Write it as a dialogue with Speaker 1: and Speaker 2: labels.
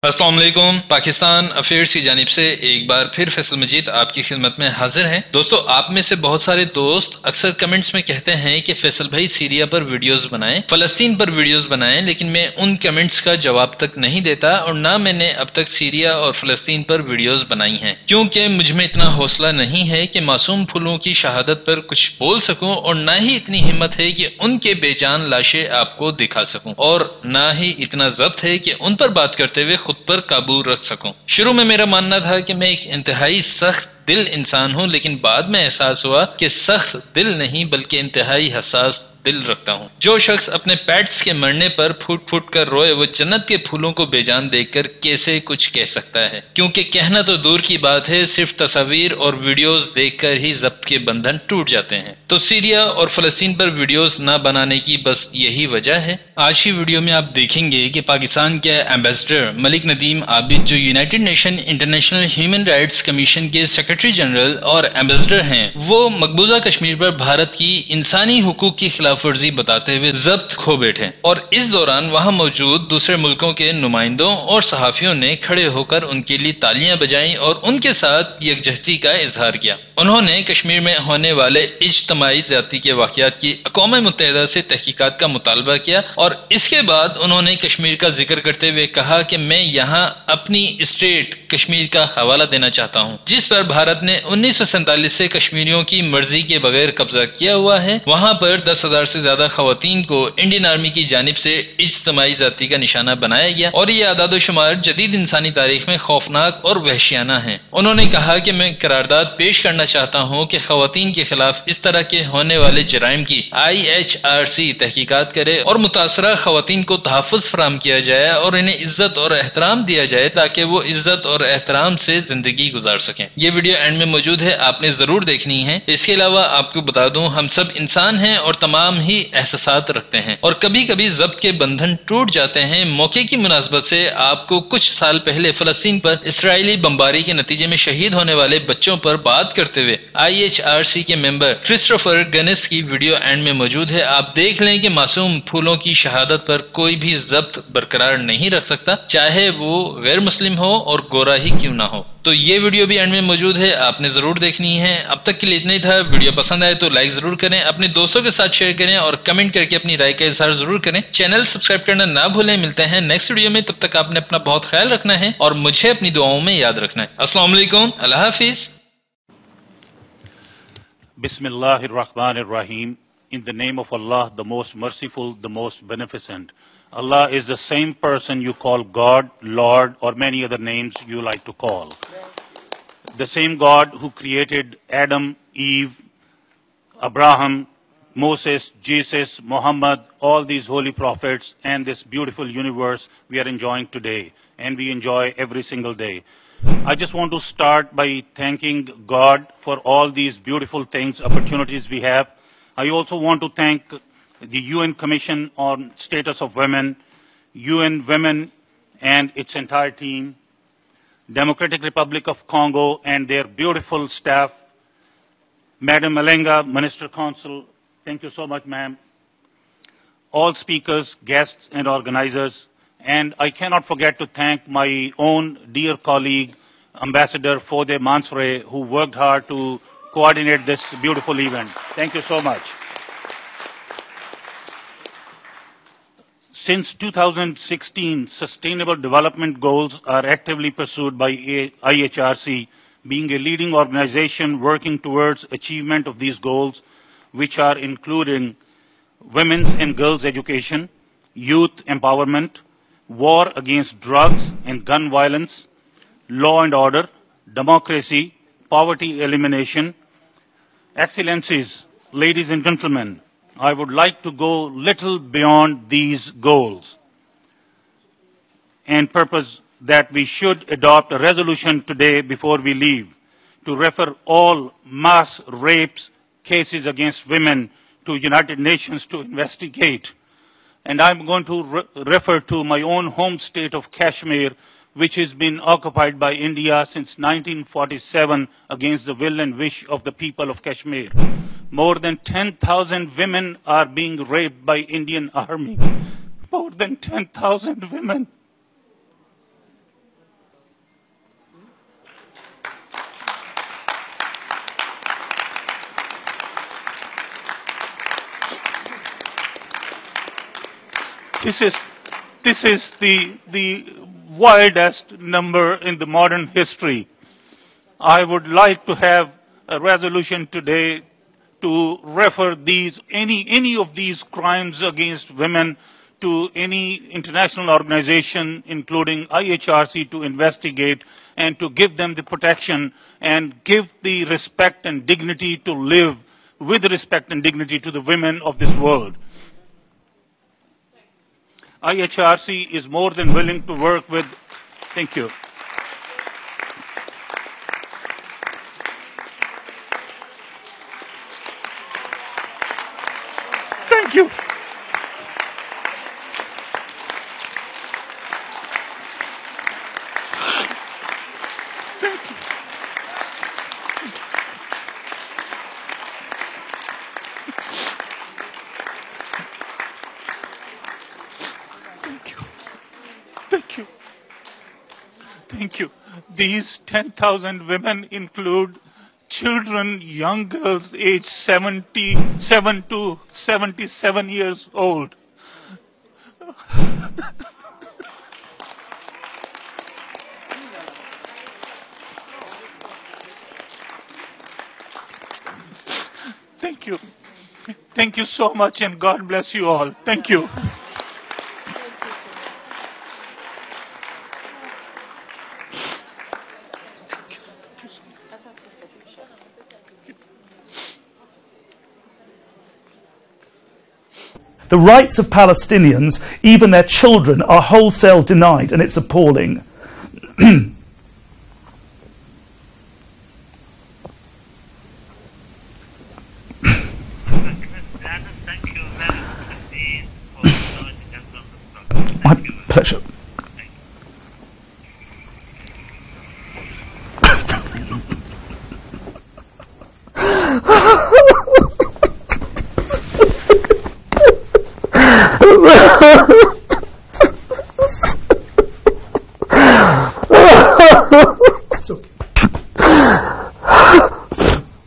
Speaker 1: السلام علیکم۔ پاکستان افیئرز کی جانب سے ایک بار پھر فیصل مجید آپ کی خدمت میں حاضر ہیں۔ دوستو، آپ میں سے بہت سارے دوست اکثر کمنٹس میں کہتے ہیں کہ فیصل بھائی سیریا پر ویڈیوز بنائیں، فلسطین پر ویڈیوز بنائیں، لیکن میں ان کمنٹس کا جواب تک نہیں دیتا اور نہ میں نے اب تک سیریا اور فلسطین پر ویڈیوز بنائی ہیں، کیونکہ مجھ میں اتنا حوصلہ نہیں ہے کہ معصوم پھولوں کی شہادت پر کچھ بول سکوں، اور نہ ہی اتنی ہمت ہے کہ ان کے بے جان لاشیں آپ کو دکھا سکوں، اور نہ ہی اتنا ضبط ہے کہ ان پر بات کرتے ہوئے خود پر قابو رکھ سکوں۔ شروع میں میرا ماننا تھا کہ میں ایک انتہائی سخت دل انسان ہوں، لیکن بعد میں احساس ہوا کہ سخت دل نہیں بلکہ انتہائی حساس دل رکھتا ہوں۔ جو شخص اپنے پیٹس کے مرنے پر پھوٹ پھوٹ کر روئے، وہ جنت کے پھولوں کو بے جان دیکھ کر کیسے کچھ کہہ سکتا ہے؟ کیونکہ کہنا تو دور کی بات ہے، صرف تصاویر اور ویڈیوز دیکھ کر ہی ضبط کے بندھن ٹوٹ جاتے ہیں۔ تو سیریا اور فلسطین پر ویڈیوز نہ بنانے کی بس یہی وجہ ہے۔ آج کی ویڈیو میں آپ دیکھیں گے کہ پاکستان کے ایمبیسڈر ملک ندیم عابد، جو United nation international human rights commission کے سیکرٹری جنرل اور ایمبیسڈر ہیں، وہ مقبوضہ کشمیر پر بھارت کی انسانی حقوق کی خلاف ورزی بتاتے ہوئے ضبط کھو بیٹھے، اور اس دوران وہاں موجود دوسرے ملکوں کے نمائندوں اور صحافیوں نے کھڑے ہو کر ان کے لیے تالیاں بجائیں اور ان کے ساتھ یکجہتی کا اظہار کیا۔ انہوں نے کشمیر میں ہونے والے اجتماعی زیادتی کے واقعات کی اقوام متحدہ سے تحقیقات کا مطالبہ کیا، اور اس کے بعد انہوں نے کشمیر کا ذکر کرتے ہوئے کہا کہ میں یہاں اپنی اسٹیٹ کشمیر کا حوالہ دینا چاہتا ہوں، جس پر بھارت نے 1947 سے کشمیریوں کی مرضی کے بغیر قبضہ کیا ہوا ہے۔ وہاں پر 10,000 سے زیادہ خواتین کو انڈین آرمی کی جانب سے اجتماعی زیادتی کا نشانہ بنایا گیا، اور یہ اعداد و شمار جدید انسانی تاریخ میں خوفناک اور وحشیانہ ہیں۔ انہوں نے کہا کہ میں قرارداد پیش کرنا چاہتا ہوں کہ خواتین کے خلاف اس طرح کے ہونے والے جرائم کی IHRC تحقیقات کرے اور متاثرہ خواتین کو تحفظ فراہم کیا جائے اور انہیں عزت اور احترام دیا جائے تاکہ وہ عزت اور احترام سے زندگی گزار سکیں۔ یہ ویڈیو اینڈ میں موجود ہے، آپ نے ضرور دیکھنی ہے۔ اس کے علاوہ آپ کو بتا دوں، ہم سب انسان ہیں اور تمام ہی احساسات رکھتے ہیں، اور کبھی کبھی ضبط کے بندھن ٹوٹ جاتے ہیں۔ موقع کی مناسبت سے آپ کو کچھ سال پہلے فلسطین پر اسرائیلی بمباری کے نتیجے میں شہید ہونے والے بچوں پر بات کرتے ہوئے IHRC کے ممبر کرسٹوفر گنس کی ویڈیو اینڈ میں موجود ہے۔ آپ دیکھ لیں کہ معصوم پھولوں کی شہادت پر کوئی بھی ضبط برقرار نہیں رکھ سکتا، چاہے وہ غیر مسلم ہو اور گورا ہی کیوں نہ ہو۔ تو یہ ویڈیو بھی اینڈ میں موجود ہے، آپ نے ضرور دیکھنی ہے۔ اب تک کے لیے اتنا ہی تھا۔ ویڈیو پسند آئے تو لائک ضرور کریں، اپنے دوستوں کے ساتھ شیئر کریں اور کمنٹ کر کے اپنی رائے کا اظہار ضرور کریں۔ چینل سبسکرائب کرنا نہ بھولیں۔ ملتے ہیں نیکسٹ ویڈیو میں، تب تک آپ نے اپنا بہت خیال رکھنا ہے اور مجھے اپنی دعاؤں میں یاد رکھنا ہے۔ السلام علیکم، اللہ حافظ۔
Speaker 2: بسم اللہ الرحمن الرحیم. In the name of Allah, the most merciful, the most beneficent. Allah is the same person you call God, Lord, or many other names you like to call. The same God who created Adam, Eve, Abraham, Moses, Jesus, Muhammad, all these holy prophets, and this beautiful universe we are enjoying today, and we enjoy every single day. I just want to start by thanking God for all these beautiful things, opportunities we have. I also want to thank the UN Commission on Status of Women, UN Women and its entire team, Democratic Republic of Congo and their beautiful staff, Madam Alenga, Minister Consul, thank you so much, ma'am, all speakers, guests and organizers, and I cannot forget to thank my own dear colleague, Ambassador Fode Mansoure, who worked hard to coordinate this beautiful event. Thank you so much. Since 2016, Sustainable Development Goals are actively pursued by IHRC, being a leading organization working towards achievement of these goals, which are including women's and girls' education, youth empowerment, war against drugs and gun violence, law and order, democracy, poverty elimination. Excellencies, ladies and gentlemen, I would like to go little beyond these goals and purpose that we should adopt a resolution today before we leave to refer all mass rapes cases against women to United Nations to investigate. And I'm going to refer to my own home state of Kashmir, which has been occupied by India since 1947 against the will and wish of the people of Kashmir. More than 10,000 women are being raped by Indian Army. More than 10,000 women. this is the wildest number in the modern history. I would like to have a resolution today to refer any of these crimes against women to any international organization, including IHRC, to investigate and to give them the protection and give the respect and dignity to live with respect and dignity to the women of this world. IHRC is more than willing to work with. Thank you. Thank you. Thank you. Thank you. These 10,000 women include children, young girls aged 77 to 77 years old. Thank you. Thank you so much, and God bless you all. Thank you.
Speaker 3: The rights of Palestinians, even their children, are wholesale denied, and it's appalling. My pleasure.